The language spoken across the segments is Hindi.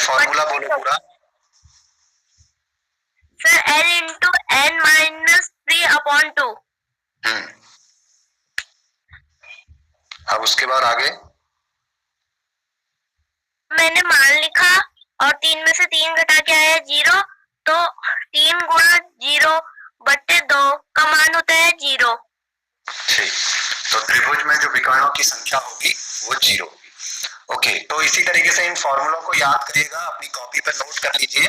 फॉर्मूला बोलो पूरा। Sir n into n minus 3/2। अब उसके बाद आगे मैंने मान लिखा और 3 में से 3 घटा के आया 0, तो 3 गुणा 0/2 का मान होता है 0। ठीक, तो त्रिभुज में जो विकर्णों की संख्या होगी वो 0 होगी। ओके, तो इसी तरीके से इन फॉर्मूलों को याद करिएगा, अपनी कॉपी पर नोट कर लीजिए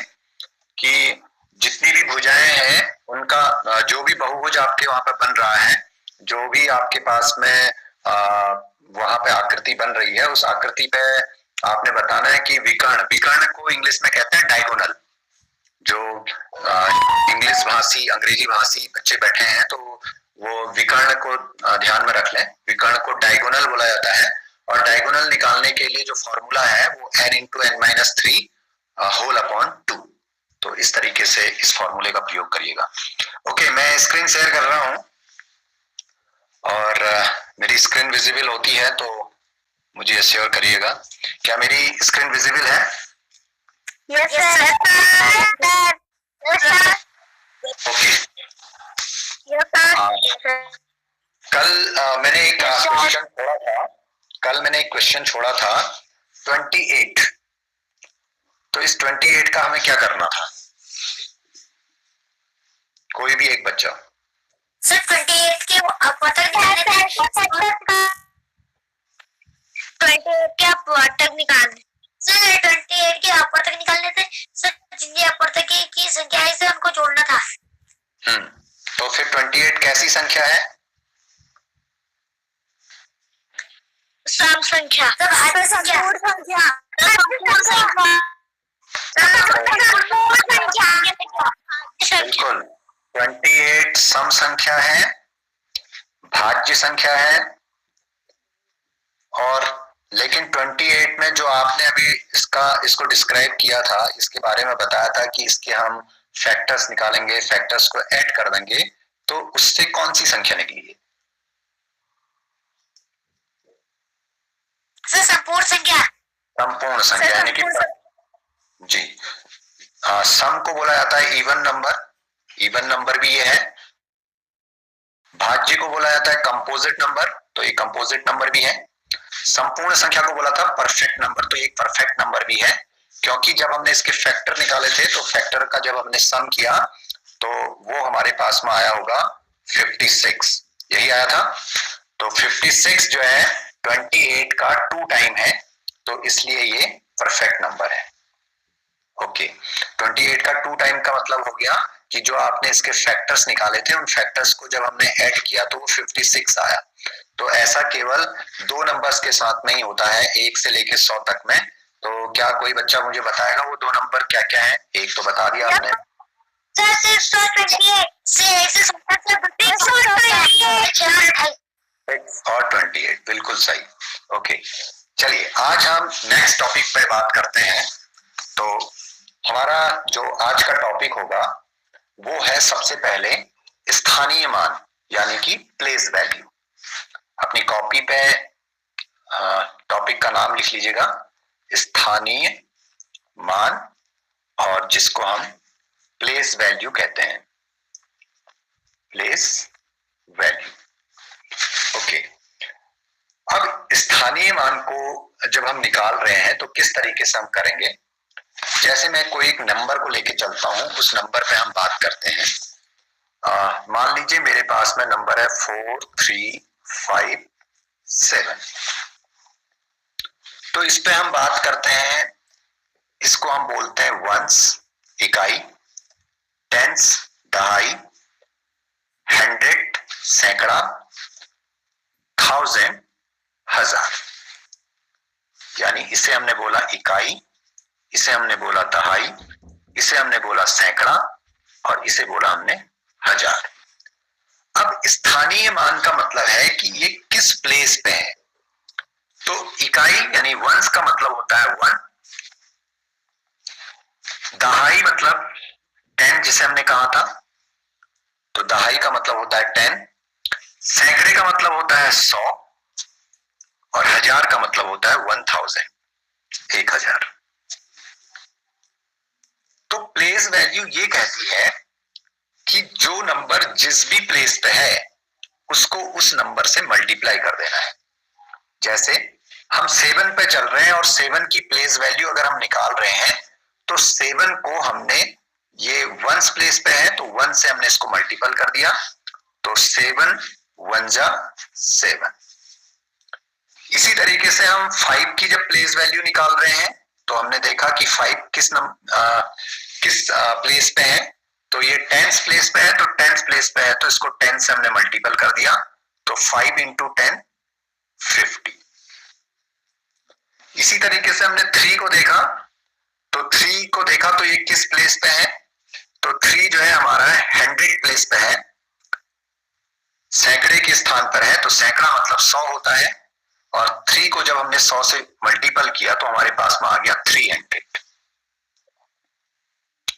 कि जितनी भी भुजाएं हैं उनका जो भी बहुभुज आपके वहां पर बन रहा है, जो भी आपके पास में वहां पे आकृति बन रही है, उस आकृति पे आपने बताना है कि विकर्ण, विकर्ण को इंग्लिश में कहते हैं डायगोनल। जो इंग्लिश भाषी अंग्रेजी भाषी बच्चे बैठे हैं तो वो विकर्ण को ध्यान में रख लें, विकर्ण को डायगोनल बोला जाता है। और डायगोनल निकालने के लिए जो फॉर्मूला है वो n into n minus 3 whole upon 2। तो इस तरीके से इस फॉर्मूले का प्रयोग करिएगा। ओके, मैं स्क्रीन शेयर कर रहा हूं और मेरी स्क्रीन विजिबल होती है तो मुझे शेयर करिएगा। क्या मेरी स्क्रीन विजिबल है? Yes sir. ओके, कल मैंने एक क्वेश्चन छोड़ा था, कल मैंने एक क्वेश्चन छोड़ा था 28। तो इस 28 का हमें क्या करना था? कोई भी एक बच्चा। सर 28 के अपवर्तक निकालने थे। 28 के अपवर्तक निकालने, सर 28 के अपवर्तक निकालने थे। सर जितनी अपवर्तक की संख्या है से उनको जोड़ना था। तो फिर 28 कैसी संख्या है? सम संख्या। सर संख्या। बिल्कुल, 28 सम संख्या है, भाज्य संख्या है। और लेकिन 28 में जो आपने अभी इसको डिस्क्राइब किया था, इसके बारे में बताया था कि इसके हम फैक्टर्स निकालेंगे, फैक्टर्स को ऐड कर देंगे, तो उससे कौन सी संख्या निकली है? संपूर्ण संख्या। संपूर्ण संख्या यानी कि जी सम को बोला जाता है इवन नंबर, इवन नंबर भी ये है। भाज्य को बोला जाता है कंपोजिट नंबर, तो ये कंपोजिट नंबर भी है। संपूर्ण संख्या को बोला था परफेक्ट नंबर, तो एक परफेक्ट नंबर भी है। क्योंकि जब हमने इसके फैक्टर निकाले थे तो फैक्टर का जब हमने सम किया तो वो हमारे पास में आया होगा 56, यही आया था। तो 56 जो है 28 का 2 टाइम है, तो इसलिए ये परफेक्ट नंबर है। ओके, 28 का 2 टाइम का मतलब हो गया कि जो आपने इसके फैक्टर्स निकाले थे, उन फैक्टर्स को जब हमने ऐड किया तो वो 56 आया। तो ऐसा केवल 2 नंबर्स के साथ में ही होता है, 1 से लेके 100 तक में। तो क्या कोई बच्चा मुझे बताएगा वो 2 नंबर क्या क्या है? एक तो बता दिया आपने, और 28, बिल्कुल सही। ओके, चलिए आज हम नेक्स्ट टॉपिक पे बात करते हैं। तो हमारा जो आज का टॉपिक होगा वो है सबसे पहले स्थानीय मान यानी कि प्लेस वैल्यू। अपनी कॉपी पे टॉपिक का नाम लिख लीजिएगा, स्थानीय मान, और जिसको हम प्लेस वैल्यू कहते हैं, प्लेस वैल्यू। ओके, अब स्थानीय मान को जब हम निकाल रहे हैं तो किस तरीके से हम करेंगे? जैसे मैं कोई एक नंबर को लेके चलता हूं, उस नंबर पे हम बात करते हैं। मान लीजिए मेरे पास में नंबर है 4357। तो इस पे हम बात करते हैं, इसको हम बोलते हैं वंस इकाई, टेंस दहाई, हंड्रेड सैकड़ा, थाउजेंड हजार। यानी इसे हमने बोला इकाई, इसे हमने बोला दहाई, इसे हमने बोला सैकड़ा, और इसे बोला हमने हजार। अब स्थानीय मान का मतलब है कि ये किस प्लेस पे है। तो इकाई यानी वंस का मतलब होता है 1, दहाई मतलब 10 जिसे हमने कहा था, तो दहाई का मतलब होता है 10, सैकड़े का मतलब होता है 100, और हजार का मतलब होता है 1000, 1000। प्लेस वैल्यू ये कहती है कि जो नंबर जिस भी प्लेस पे है उसको उस नंबर से मल्टीप्लाई कर देना है। जैसे हम 7 पे चल रहे हैं और 7 की प्लेस वैल्यू अगर हम निकाल रहे हैं तो 7 को हमने, ये वंस प्लेस पे है तो 1 से हमने इसको मल्टीपल कर दिया, तो 7 1 जा 7। इसी तरीके से हम 5 की जब प्लेस वैल्यू निकाल रहे हैं तो हमने देखा कि 5 किस प्लेस पे है, तो ये 10th प्लेस पे है, तो 10th प्लेस पे है तो इसको 10 से हमने मल्टीपल कर दिया, तो 5 इंटू 10 50। इसी तरीके से हमने 3 को देखा, तो 3 को देखा तो ये किस प्लेस पे है, तो 3 जो है हमारा 100 प्लेस पे है, सैकड़े के स्थान पर है, तो सैकड़ा मतलब 100 होता है, और 3 को जब हमने 100 से मल्टीपल किया तो हमारे पास में आ गया 300।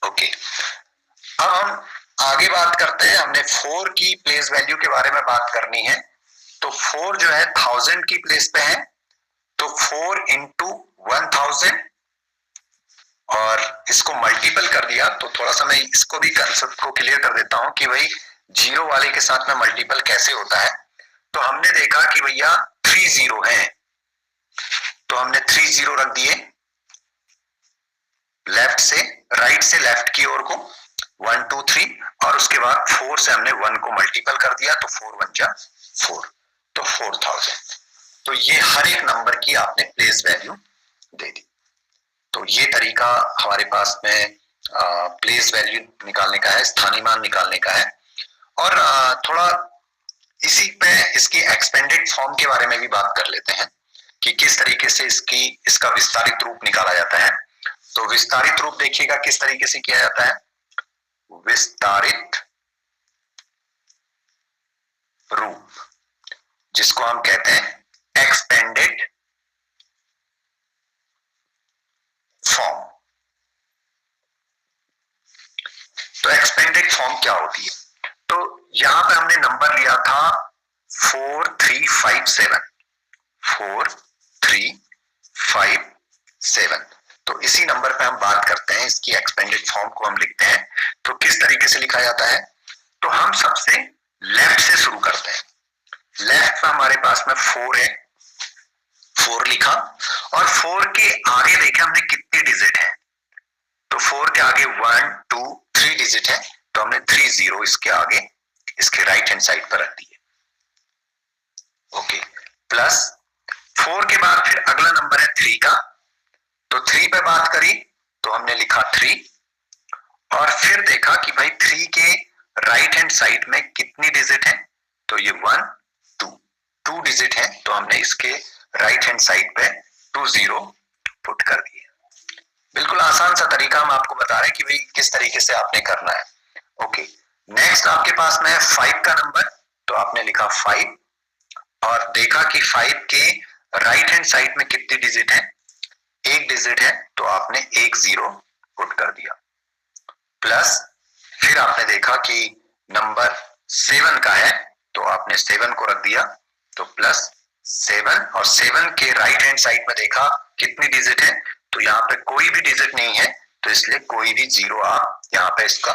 ओके, अब हम आगे बात करते हैं। हमने 4 की प्लेस वैल्यू के बारे में बात करनी है, तो 4 जो है 1000 की प्लेस पे है, तो 4 इंटू 1000 और इसको मल्टीपल कर दिया, तो थोड़ा सा मैं इसको भी कंसेप्ट को क्लियर कर देता हूं कि भाई जीरो वाले के साथ में मल्टीपल कैसे होता है। तो हमने देखा कि भैया 3 0 है, तो हमने 3 0 रख दिए लेफ्ट से राइट से लेफ्ट की ओर को, 1 2 3, और उसके बाद 4 से हमने 1 को मल्टीपल कर दिया, तो 4 1 जा 4, तो 4000। तो ये हर एक नंबर की आपने प्लेस वैल्यू दे दी। तो ये तरीका हमारे पास में प्लेस वैल्यू निकालने का है, स्थानीय मान निकालने का है। और थोड़ा इसी पे इसकी एक्सपेंडेड फॉर्म के बारे में भी बात कर लेते हैं कि किस तरीके से इसका विस्तारित रूप निकाला जाता है। तो विस्तारित रूप देखिएगा किस तरीके से किया जाता है। विस्तारित रूप, जिसको हम कहते हैं एक्सपेंडेड फॉर्म। तो एक्सपेंडेड फॉर्म क्या होती है? तो यहां पे हमने नंबर लिया था 4357, 4357। तो इसी नंबर पे हम बात करते हैं, इसकी एक्सपेंडेड फॉर्म को हम लिखते हैं। तो किस तरीके से लिखा जाता है? तो हम सबसे लेफ्ट से शुरू करते हैं। लेफ्ट में हमारे पास में 4 है, 4 लिखा, और 4 के आगे देखे हमने कितनी डिजिट है, तो 4 के आगे 1 2 3 डिजिट है, तो हमने 3 0 इसके आगे इसके राइट हैंड साइड पर रख दिए। ओके, प्लस 4 के बाद फिर अगला नंबर है 3 का, तो 3 पे बात करी तो हमने लिखा 3, और फिर देखा कि भाई 3 के राइट हैंड साइड में कितनी डिजिट है, तो ये 1 2 डिजिट है, तो हमने इसके राइट हैंड साइड पे 2 0 पुट कर दिए। बिल्कुल आसान सा तरीका हम आपको बता रहे हैं कि भाई किस तरीके से आपने करना है। ओके, नेक्स्ट आपके पास में है 5 का नंबर, तो आपने लिखा 5, और देखा कि 5 के राइट हैंड साइड में कितनी डिजिट है, 1 डिजिट है, तो आपने 1 0 पुट कर दिया। प्लस फिर आपने देखा कि नंबर 7 का है, तो आपने 7 को रख दिया, तो प्लस 7, और 7 के राइट हैंड साइड में देखा कितनी डिजिट है, तो यहाँ पे कोई भी डिजिट नहीं है, तो इसलिए कोई भी 0 आप यहाँ पे इसका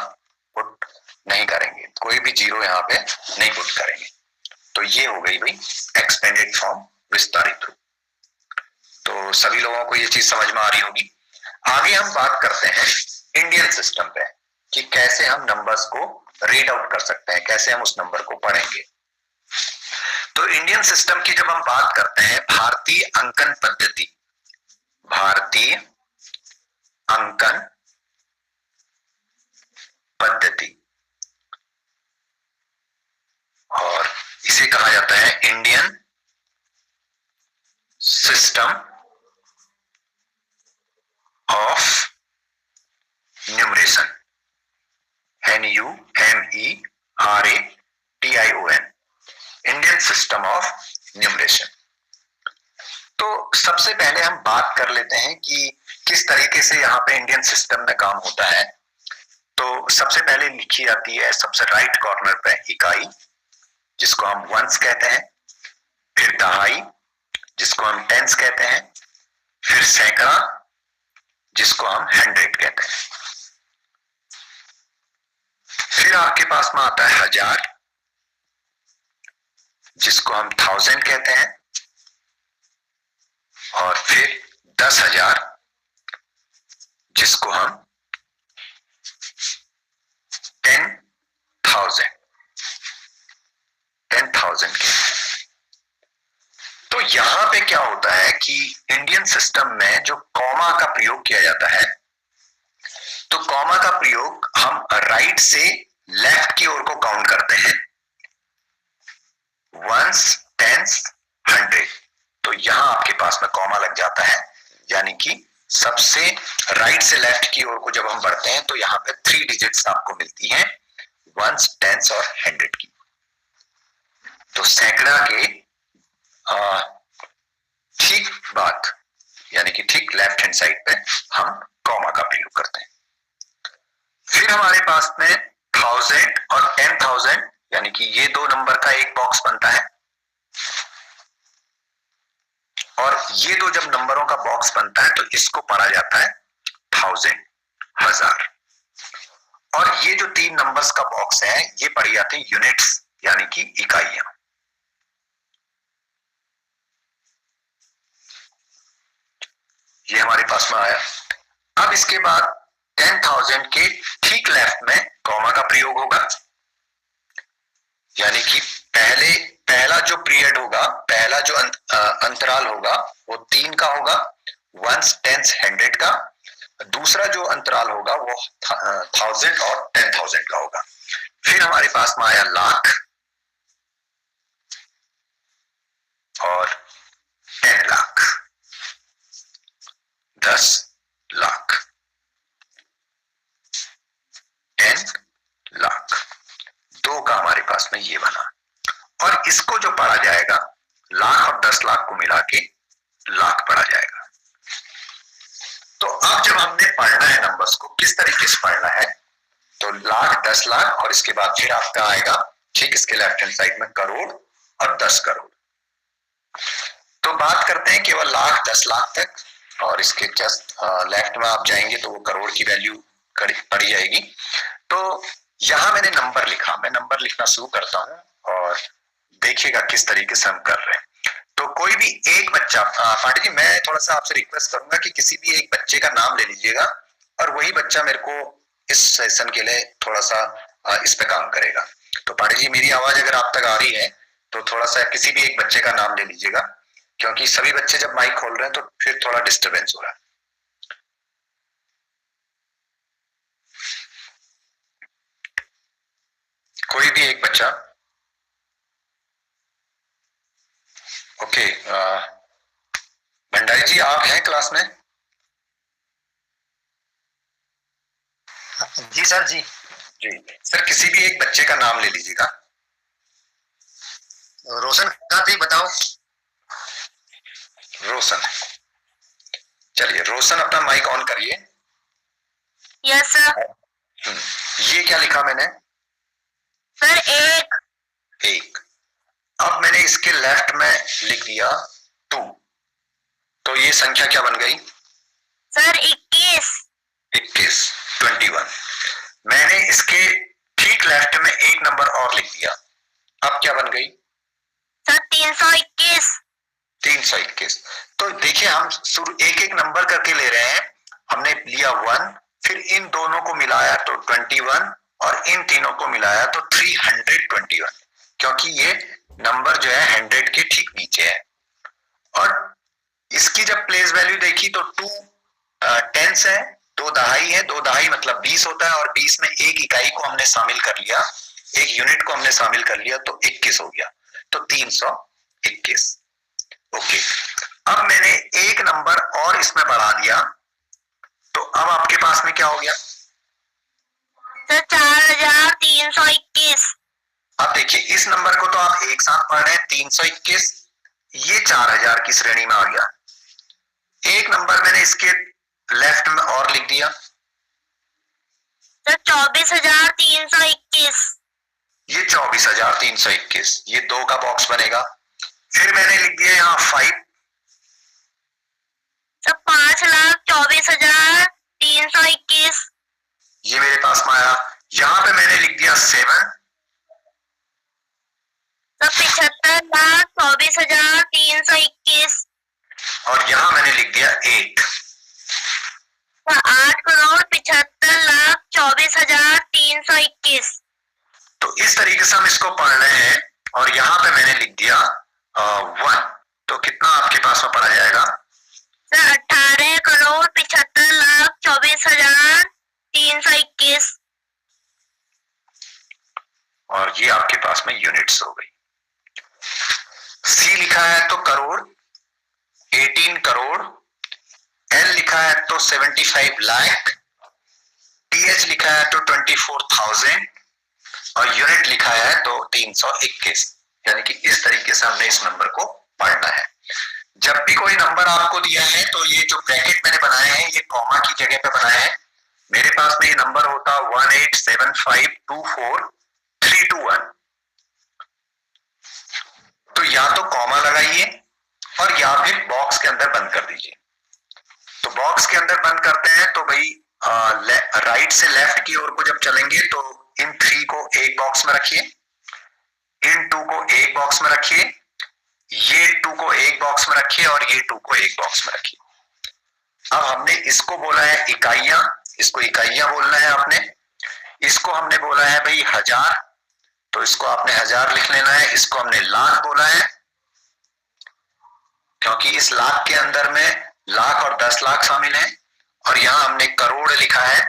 पुट नहीं करेंगे, कोई भी 0 यहाँ पे नहीं पुट करेंगे। तो ये हो गई भाई एक्सपेंडेड फॉर्म, विस्तारित रूप। तो सभी लोगों को ये चीज समझ में आ रही होगी। आगे हम बात करते हैं इंडियन सिस्टम पे कि कैसे हम नंबर्स को रीड आउट कर सकते हैं, कैसे हम उस नंबर को पढ़ेंगे। तो इंडियन सिस्टम की जब हम बात करते हैं, भारतीय अंकन पद्धति, भारतीय अंकन पद्धति, और इसे कहा जाता है Indian system of numeration, NUMERATION, Indian system of numeration. तो सबसे पहले हम बात कर लेते हैं कि किस तरीके से यहाँ पे इंडियन सिस्टम में काम होता है। तो सबसे पहले लिखी जाती है सबसे राइट कॉर्नर पे इकाई, जिसको हम वंस कहते हैं, फिर दहाई जिसको हम टेंस कहते हैं, फिर सैकड़ा जिसको हम 100 कहते हैं। आपके पास में आता है 1000, जिसको हम 1000 कहते हैं, और फिर 10,000, जिसको हम 10,000 कहते हैं। तो यहां पे क्या होता है कि इंडियन सिस्टम में जो कॉमा का प्रयोग किया जाता है, तो कॉमा का प्रयोग हम राइट से लेफ्ट की ओर को काउंट करते हैं, वंस, टेंस, 100। तो यहां आपके पास में कॉमा लग जाता है, यानी कि सबसे राइट से लेफ्ट की ओर को जब हम बढ़ते हैं तो यहां पे 3 डिजिट्स आपको मिलती हैं, वंस, टेंस और 100 की। तो सैकड़ा के ठीक बाद, यानी कि ठीक लेफ्ट हैंड साइड पे हम कॉमा का प्रयोग करते हैं। फिर हमारे पास में 1000 और 10,000, यानी कि ये दो नंबर का एक बॉक्स बनता है, और ये दो जब नंबरों का बॉक्स बनता है तो इसको पढ़ा जाता है 1000, 1000। और ये जो 3 नंबर्स का बॉक्स है ये पढ़ी जाती है यूनिट्स, यानी कि इकाइयां। ये हमारे पास में आया। अब इसके बाद 10,000 के ठीक लेफ्ट में कॉमा का प्रयोग होगा, यानी कि पहला जो पीरियड होगा, पहला जो अंतराल होगा वो 3 का होगा, वंस, टेंस, 100 का। दूसरा जो अंतराल होगा वो 1000 और 10,000 का होगा। फिर हमारे पास में आया लाख और 10 लाख, 10 लाख, 10 लाख। 2 का हमारे पास में ये बना, और इसको जो पढ़ा जाएगा लाख और 10 लाख को मिला के लाख पढ़ा जाएगा। तो अब जब हमने पढ़ना है नंबर्स को, किस तरीके से पढ़ना है, तो लाख, 10 लाख, और इसके बाद फिर आपका आएगा ठीक इसके लेफ्ट हैंड साइड में करोड़ और 10 करोड़। तो बात करते हैं केवल लाख, 10 लाख तक, और इसके जस्ट लेफ्ट में आप जाएंगे तो वो करोड़ की वैल्यू पड़ी जाएगी। तो यहां मैंने नंबर लिखा, मैं नंबर लिखना शुरू करता हूं और देखिएगा किस तरीके से हम कर रहे हैं। तो कोई भी एक बच्चा, पाटिल जी मैं थोड़ा सा आपसे रिक्वेस्ट करूंगा कि किसी भी एक बच्चे का नाम ले लीजिएगा, और वही बच्चा मेरे को इस सेशन के लिए थोड़ा सा इस पे काम करेगा। तो पाटिल जी मेरी आवाज अगर आप तक आ रही है तो थोड़ा सा किसी भी एक बच्चे का नाम ले लीजिएगा, क्योंकि सभी बच्चे जब माइक खोल रहे हैं तो फिर थोड़ा डिस्टरबेंस हो रहा है। कोई भी एक बच्चा। ओके, भंडारी जी आप हैं क्लास में? जी सर। जी सर किसी भी एक बच्चे का नाम ले लीजिएगा। रोशन का तो बताओ। रोशन, चलिए रोशन अपना माइक ऑन करिए। Yes sir. ये क्या लिखा मैंने? सर एक। अब मैंने इसके लेफ्ट में लिख दिया 2, तो ये संख्या क्या बन गई? सर 21। 21। मैंने इसके ठीक लेफ्ट में एक नंबर और लिख दिया, अब क्या बन गई? सर 321। 321। तो देखिए हम शुरू एक एक नंबर करके ले रहे हैं। हमने लिया 1, फिर इन दोनों को मिलाया तो 21, और इन तीनों को मिलाया तो 321, क्योंकि ये नंबर जो है 100 के ठीक नीचे है। और इसकी जब प्लेस वैल्यू देखी तो 2 टेंस है, 2 दहाई है, 2 दहाई मतलब 20 होता है, और 20 में एक इकाई को हमने शामिल कर लिया, एक यूनिट को हमने शामिल कर लिया तो 21 हो गया, तो 321। ओके, अब मैंने एक नंबर और इसमें बढ़ा दिया, तो अब आपके पास में क्या हो गया? सर 4321। अब देखिए इस नंबर को तो आप एक साथ पढ़ रहे हैं 321, ये 4000 की श्रेणी में आ गया। एक नंबर मैंने इसके लेफ्ट में और लिख दिया, सर 24,321। ये 24,321, ये 2 का बॉक्स बनेगा। फिर मैंने लिख दिया यहाँ 5, सर 5,24,321। ये मेरे पास में आया। यहां पे मैंने लिख दिया 7, 10,321। और ये आपके पास में यूनिट्स हो गई। सी लिखा है तो करोड़, 18 करोड़। एल लिखा है तो 75 लाख। टीएच लिखा है तो 24,000 और यूनिट लिखा है तो 321। यानी कि इस तरीके से हमने इस नंबर को पढ़ना है। जब भी कोई नंबर आपको दिया है तो ये जो ब्रैकेट मैंने बनाए हैं ये कॉमा की जगह पे बनाए हैं। मेरे पास में ये नंबर होता 187524321। तो या तो कॉमा लगाइए और या फिर बॉक्स के अंदर बंद कर दीजिए। तो बॉक्स के अंदर बंद करते हैं तो भाई राइट से लेफ्ट की ओर को जब चलेंगे तो इन 3 को एक बॉक्स में रखिए, इन 2 को एक बॉक्स में रखिए, ये 2 को एक बॉक्स में रखिए और ये 2 को एक बॉक्स में रखिए। अब हमने इसको बोला है इकाइयां, इसको इकाइयां बोलना है आपने। इसको हमने बोला है भाई 1000, तो इसको आपने 1000 लिख लेना है। इसको हमने लाख बोला है क्योंकि इस लाख के अंदर में लाख और 10 लाख शामिल है। और यहां हमने करोड़ लिखा है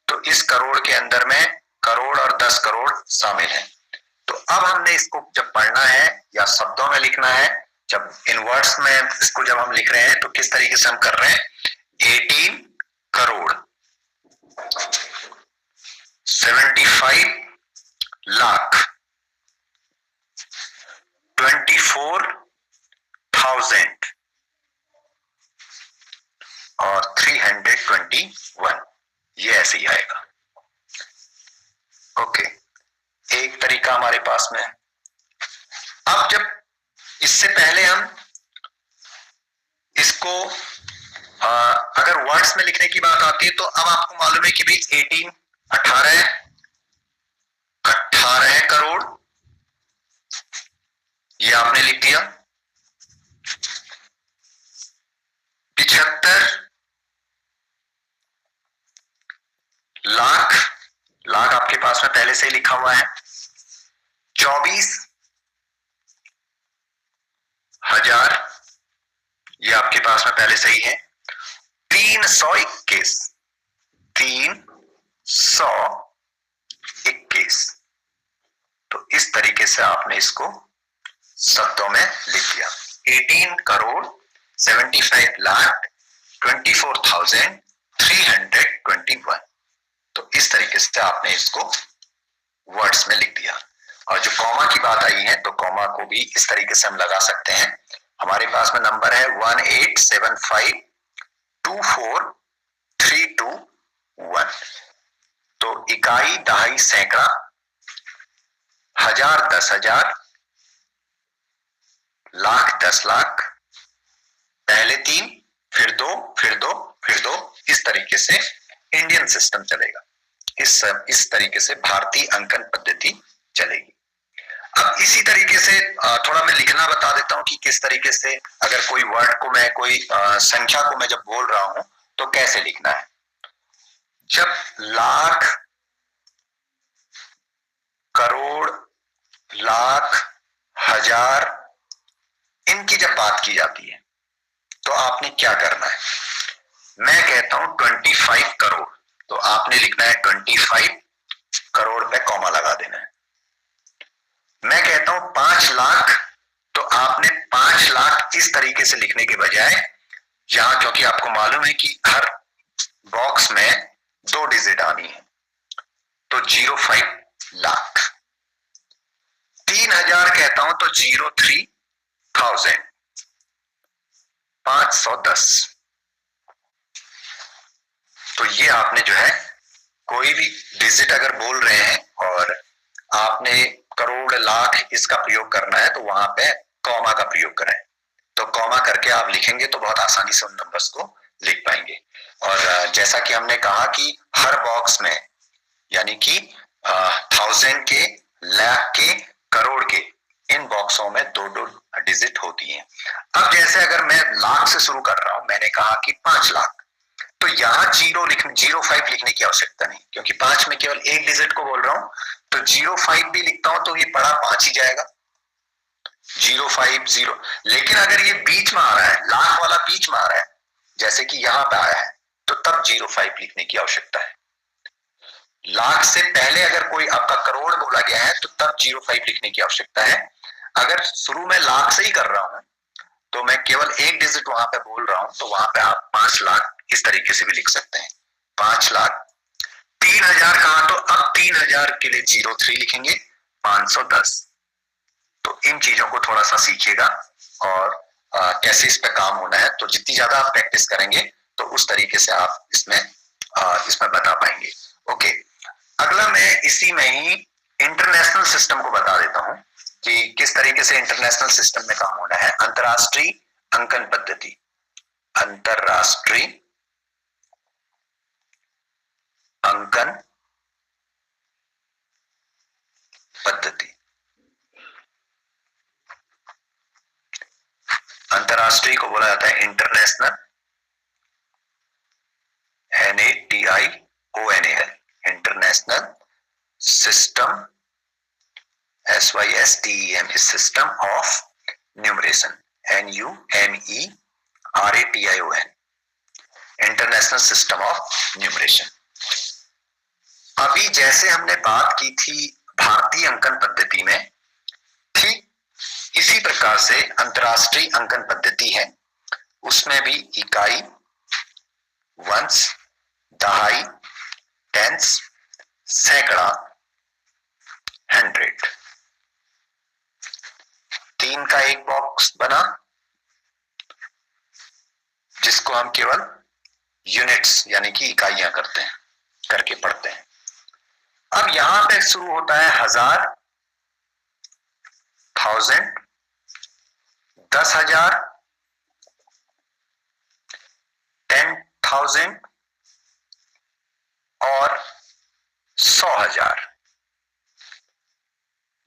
तो इस करोड़ के अंदर में करोड़ और 10 करोड़ शामिल है। तो अब हमने इसको जब पढ़ना है या शब्दों में लिखना है, जब इन वर्ड्स में इसको जब हम लिख रहे हैं तो किस तरीके से हम कर रहे हैं। 18 करोड़, 75 लाख, 24,000 और 321। ये ऐसे ही आएगा। ओके, एक तरीका हमारे पास में है। अब जब इससे पहले हम इसको अगर वर्ड्स में लिखने की बात आती है तो अब आपको मालूम है कि भाई 18 18 करोड़, ये आपने लिख दिया। 75 लाख, लाख आपके पास में पहले से ही लिखा हुआ है। 24,000, ये आपके पास में पहले से ही है। 321, 321। तो इस तरीके से आपने इसको शब्दों में लिख दिया। 18 करोड़, 75 लाख, 24,321। तो इस तरीके से आपने इसको वर्ड्स में लिख दिया। और जो कॉमा की बात आई है तो कॉमा को भी इस तरीके से हम लगा सकते हैं। हमारे पास में नंबर है 187524321। तो इकाई, दहाई, सैकड़ा, 1000 10,000, लाख 10 लाख, पहले 3 फिर 2 फिर 2 फिर 2, इस तरीके से इंडियन सिस्टम चलेगा। इस तरीके से भारतीय अंकन पद्धति चलेगी। अब इसी तरीके से थोड़ा मैं लिखना बता देता हूं कि किस तरीके से अगर कोई वर्ड को मैं कोई संख्या को मैं जब बोल रहा हूं तो कैसे लिखना है। जब लाख, करोड़, लाख, 1000 इनकी जब बात की जाती है तो आपने क्या करना है। मैं कहता हूं 25 करोड़, तो आपने लिखना है 25 करोड़ पे कॉमा लगा देना है। मैं कहता हूं 5 लाख, तो आपने 5 लाख इस तरीके से लिखने के बजाय यहां, क्योंकि आपको मालूम है कि हर बॉक्स में 2 डिजिट आनी है, तो 05 लाख। 3000 कहता हूं तो 03,000, 510। तो ये आपने जो है कोई भी डिजिट अगर बोल रहे हैं और आपने करोड़, लाख इसका प्रयोग करना है तो वहां पे कॉमा का प्रयोग करें। तो कॉमा करके आप लिखेंगे तो बहुत आसानी से उन नंबर्स को लिख पाएंगे। और जैसा कि हमने कहा कि हर बॉक्स में यानी कि 1000 के, लाख के, करोड़ के, इन बॉक्सों में 2-2 डिजिट होती हैं। अब जैसे अगर मैं लाख से शुरू कर रहा हूं, मैंने कहा कि 5 लाख, तो यहां 05 लिखने की आवश्यकता नहीं, क्योंकि 5 में केवल एक डिजिट को बोल रहा हूं। तो 05 भी लिखता हूं तो ये पड़ा 5 ही जाएगा, 05 0। लेकिन अगर ये बीच में आ रहा है, लाख वाला बीच में आ रहा है, जैसे कि यहां पे आया है तो तब 05 लिखने की आवश्यकता है। लाख से पहले अगर कोई आपका करोड़ बोला गया है तो तब 05 लिखने की आवश्यकता है। अगर शुरू में लाख से ही कर रहा हूं तो मैं केवल एक डिजिट वहां पे बोल रहा हूं, तो वहां पे आप 5 लाख इस तरीके से भी लिख सकते हैं। 5 लाख। 3000 कहा तो अब 3000 के लिए 03 लिखेंगे, 510। तो इन चीजों को थोड़ा सा सीखिएगा और कैसे इस पे काम होना है। तो जितनी ज्यादा आप प्रैक्टिस करेंगे तो उस तरीके से आप इसमें बता पाएंगे। ओके, अगला मैं इसी में ही इंटरनेशनल सिस्टम को बता देता हूं कि किस तरीके से इंटरनेशनल सिस्टम में काम होना है। अंतरराष्ट्रीय अंकन पद्धति, अंतरराष्ट्रीय अंकन पद्धति। अंतरराष्ट्रीय को बोला जाता है international, NATIONAL, international system, SYSTEM, system of numeration, NUMERATION, international system of numeration. अभी जैसे हमने बात की थी भारतीय अंकन पद्धति में, ठीक इसी प्रकार से अंतरराष्ट्रीय अंकन पद्धति है। उसमें भी इकाई, वंश, दहाई, टेंस, सैकड़ा, 100, 3 का एक बॉक्स बना जिसको हम केवल यूनिट्स यानी कि इकाइयां करके पढ़ते हैं। अब यहां पे शुरू होता है 1000, 1000, 10,000, 10,000 और 100,000।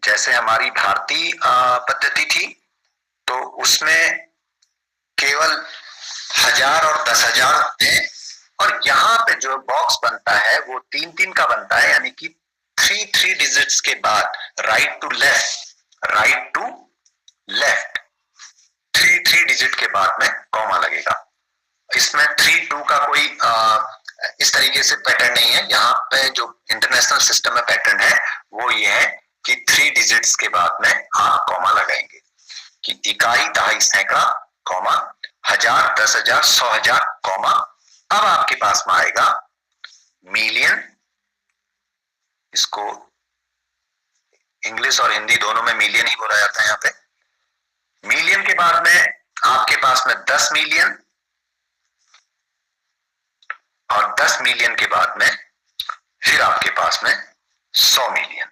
जैसे हमारी भारतीय पद्धति थी तो उसमें केवल 1000 और 10,000 होते हैं, और यहां पे जो बॉक्स बनता है वो 3-3 का बनता है, यानी कि 3 डिजिट्स के बाद राइट टू लेफ्ट 3 डिजिट के बाद में कॉमा लगेगा। इसमें 3-2 का कोई इस तरीके से पैटर्न नहीं है। यहाँ पे जो इंटरनेशनल सिस्टम में पैटर्न है वो ये है कि 3 डिजिट्स के बाद में आप कॉमा लगाएंगे कि इकाई, दहाई, सैकड़ा, कॉमा, 1000, 10,000, 100,000, कॉमा। अब आपके पास में आएगा मिलियन, इसको इंग्लिश और हिंदी दोनों में मिलियन ही बोला जाता है। यहाँ पे मिलियन के बाद में आपके पास में 10 मिलियन, और 10 मिलियन के बाद में फिर आपके पास में 100 मिलियन।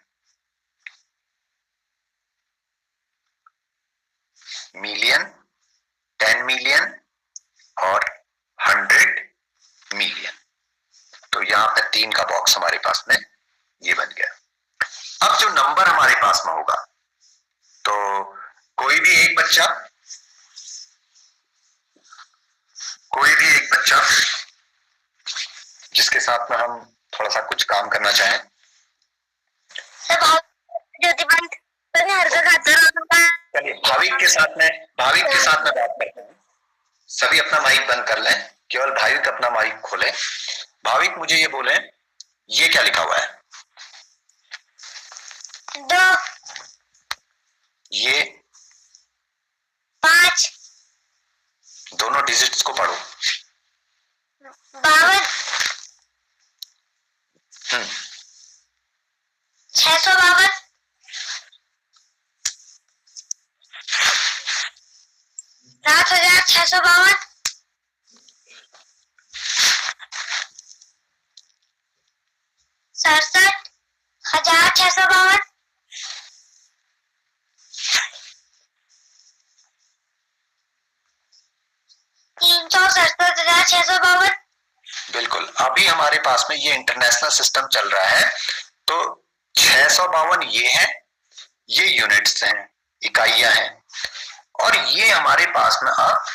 मिलियन, 10 मिलियन और 100 मिलियन। तो यहां पे 3 का बॉक्स हमारे पास में ये बन गया। अब जो नंबर हमारे पास में होगा, तो कोई भी एक बच्चा जिसके साथ में हम थोड़ा सा कुछ काम करना चाहें। चलिए भाविक के साथ में बात करते हैं। सभी अपना माइक बंद कर लें, केवल भाविक अपना माइक खोले। भाविक मुझे ये बोले, ये क्या लिखा हुआ है? 2, ये 5, दोनों डिजिट्स को पढ़ो। 52, 652, 7,652, 67,652, 367,652। बिल्कुल। अभी हमारे पास में ये इंटरनेशनल सिस्टम चल रहा है, तो 652 ये है, ये यूनिट्स हैं, इकाइयां हैं, और ये हमारे पास में अब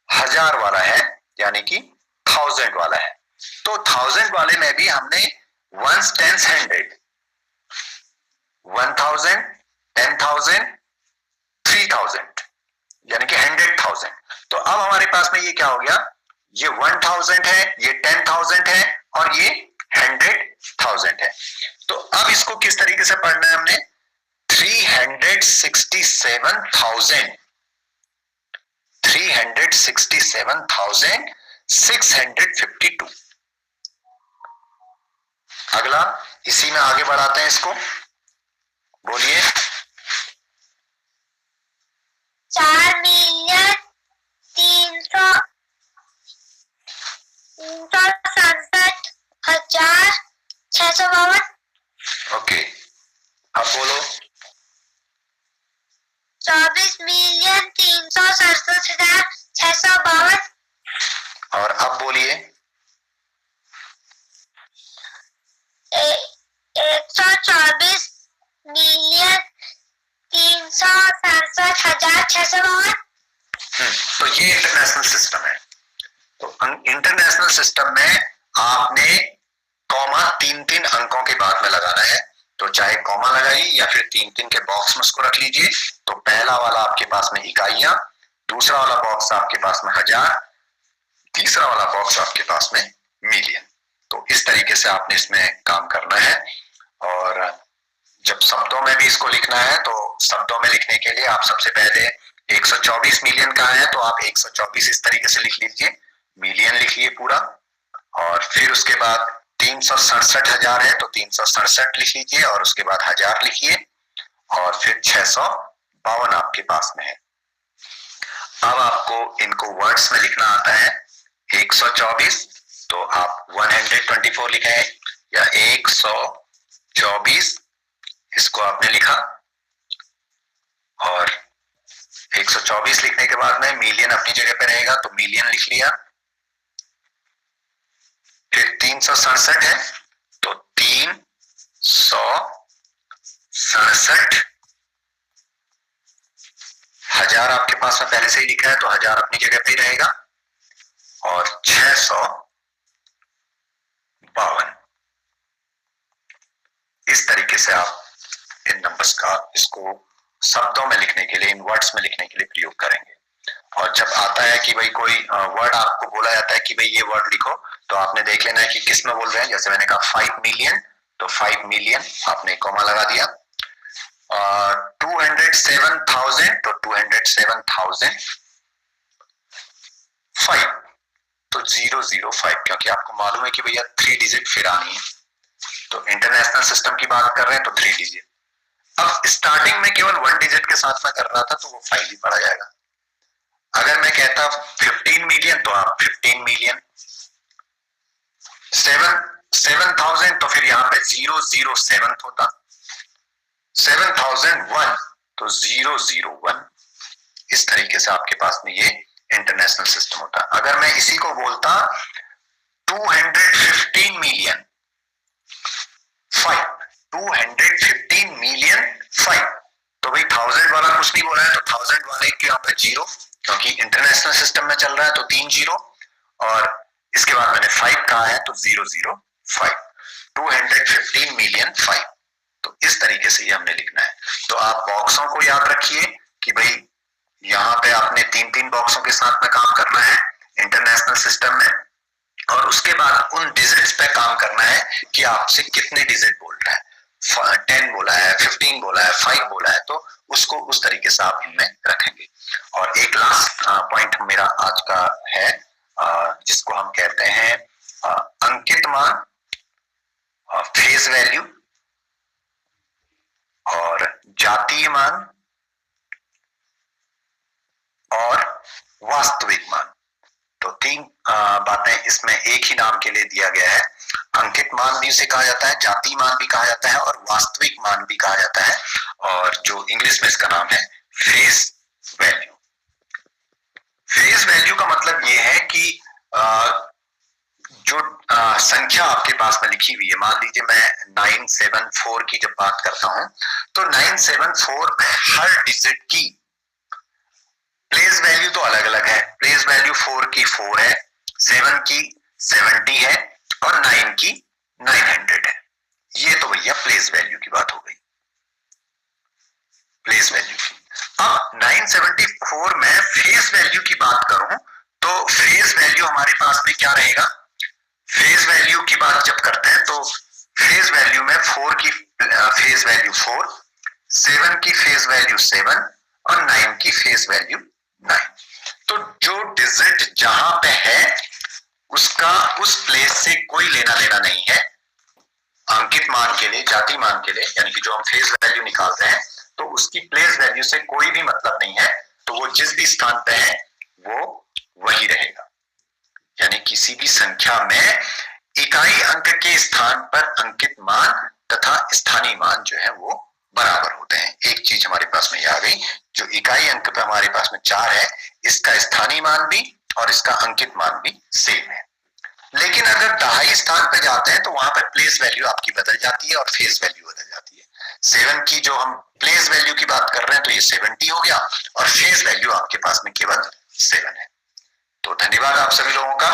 1000 वाला है, यानी कि 1000 वाला है। तो 1000 वाले में भी हमने 1s, 10s, 100, 1000, 10,000, 3,000, यानी कि 100,000। तो अब हमारे पास में ये क्या हो गया? ये 1000 है, ये 10,000 है और ये 100,000 है। तो अब इसको किस तरीके से पढ़ना है हमने? 367,652। अगला इसी में आगे बढ़ाते हैं इसको, बोलिए। 4,367,652। ओके, अब बोलो। 24,367,652। और अब बोलिए। 124,367,652। तो ये इंटरनेशनल सिस्टम है। तो इंटरनेशनल सिस्टम में आपने कॉमा 3-3 अंकों के बाद में लगाना है। तो चाहे कॉमा लगाइए या फिर 3-3 के बॉक्स में उसको रख लीजिए। तो पहला वाला आपके पास में इकाइयां, दूसरा वाला बॉक्स आपके पास में हजार, तीसरा वाला बॉक्स आपके पास में मिलियन। तो इस तरीके से आपने इसमें काम करना है। और जब शब्दों में भी इसको लिखना है तो शब्दों में लिखने के लिए आप सबसे पहले 124 मिलियन का है तो आप 124 इस तरीके से लिख लीजिए, मिलियन लिखिए पूरा। और फिर उसके बाद 367,000 है तो 367 लिख लीजिए और उसके बाद 1000 लिखिए और फिर 652 आपके पास में है। अब आपको इनको वर्ड्स में लिखना आता है। 124 तो आप 124 लिखे या 124 इसको आपने लिखा और 124 लिखने के बाद में मिलियन अपनी जगह पे रहेगा तो मिलियन लिख लिया। फिर 367 है तो 367, 1000 आपके पास में पहले से ही लिखा है तो 1000 अपनी जगह पे ही रहेगा और 652। इस तरीके से आप इन नंबर्स का इसको शब्दों में लिखने के लिए, इन वर्ड्स में लिखने के लिए प्रयोग करेंगे। और जब आता है कि भाई कोई वर्ड आपको बोला जाता है कि भाई ये वर्ड लिखो तो आपने देख लेना है कि किस में बोल रहे हैं। जैसे मैंने कहा 5 मिलियन तो 5 मिलियन आपने कॉमा लगा दिया। 207,000 तो 207,005 तो 005 क्योंकि आपको मालूम है कि भैया 3 डिजिट फिर आनी है। तो इंटरनेशनल सिस्टम की बात कर रहे हैं तो 3 डिजिट। अब स्टार्टिंग में केवल 1 डिजिट के साथ में कर रहा था तो वो 5 ही पड़ा जाएगा। अगर मैं कहता 15 मिलियन तो आप 15 मिलियन। 7,000 तो फिर यहाँ पे 007 होता। 7,001 तो 001। इस तरीके से आपके पास में ये इंटरनेशनल सिस्टम होता है। अगर मैं इसी को बोलता 215 मिलियन 5, 215 मिलियन 5 तो भाई 1000 वाला कुछ नहीं बोला है तो 1000 वाले के यहाँ पे 0 क्योंकि इंटरनेशनल सिस्टम में चल रहा है तो 3 0 और इसके बाद मैंने 5 कहा है तो 005। 215 मिलियन 5 तो इस तरीके से ये हमने लिखना है। तो आप बॉक्सों को याद रखिए कि भाई यहाँ पे आपने 3-3 बॉक्सों के साथ में काम करना है इंटरनेशनल सिस्टम में और उसके बाद उन डिजिट्स पे काम करना है कि आपसे कितने डिजिट बोल रहा है। 10 बोला है, 15 बोला है, 5 बोला है तो उसको उस तरीके से आप इनमें रखेंगे। और एक लास्ट पॉइंट मेरा आज का है जिसको हम कहते हैं अंकित मान, फेस वैल्यू और जातीय मान और वास्तविक मान। तो 3 बातें इसमें एक ही नाम के लिए दिया गया है। अंकित मान भी उसे कहा जाता है, जातीय मान भी कहा जाता है और वास्तविक मान भी कहा जाता है और जो इंग्लिश में इसका नाम है फेस वैल्यू। फेस वैल्यू का मतलब ये है कि जो संख्या आपके पास में लिखी हुई है, मान लीजिए मैं 974 की जब बात करता हूं तो 974 में हर डिजिट की प्लेस वैल्यू तो अलग अलग है। प्लेस वैल्यू 4 की 4 है, 7 की 70 है और 9 की 900 है। ये तो भैया प्लेस वैल्यू की बात हो गई, प्लेस वैल्यू की। अब 974 में फेस वैल्यू की बात करूं तो फेज वैल्यू हमारे पास में क्या रहेगा, फेज वैल्यू की बात जब करते हैं तो फेज वैल्यू में 4 की फेज वैल्यू 4, 7 की फेज वैल्यू 7 और 9 की फेज वैल्यू 9। तो जो डिजिट जहां पे है उसका उस प्लेस से कोई लेना देना नहीं है। अंकित मान के लिए, जाति मान के लिए, यानी कि जो हम फेज वैल्यू निकालते हैं तो उसकी प्लेस वैल्यू से कोई भी मतलब नहीं है। तो वो जिस भी स्थान पे है वो वही रहेगा। यानी किसी भी संख्या में इकाई अंक के स्थान पर अंकित मान तथा स्थानीय मान जो है वो बराबर होते हैं। एक चीज हमारे पास में आ गई, जो इकाई अंक पे हमारे पास में 4 है, इसका स्थानीय मान भी और इसका अंकित मान भी सेम है। लेकिन अगर दहाई स्थान पे जाते हैं तो वहां पर प्लेस वैल्यू आपकी बदल जाती है और फेज वैल्यू बदल जाती है। 7 की जो हम प्लेस वैल्यू की बात कर रहे हैं तो ये 70 हो गया और फेज वैल्यू आपके पास में केवल 7 है। तो धन्यवाद आप सभी लोगों का,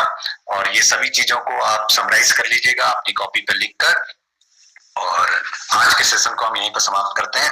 और ये सभी चीजों को आप समराइज कर लीजिएगा अपनी कॉपी पर लिखकर, और आज के सेशन को हम यहीं पर समाप्त करते हैं।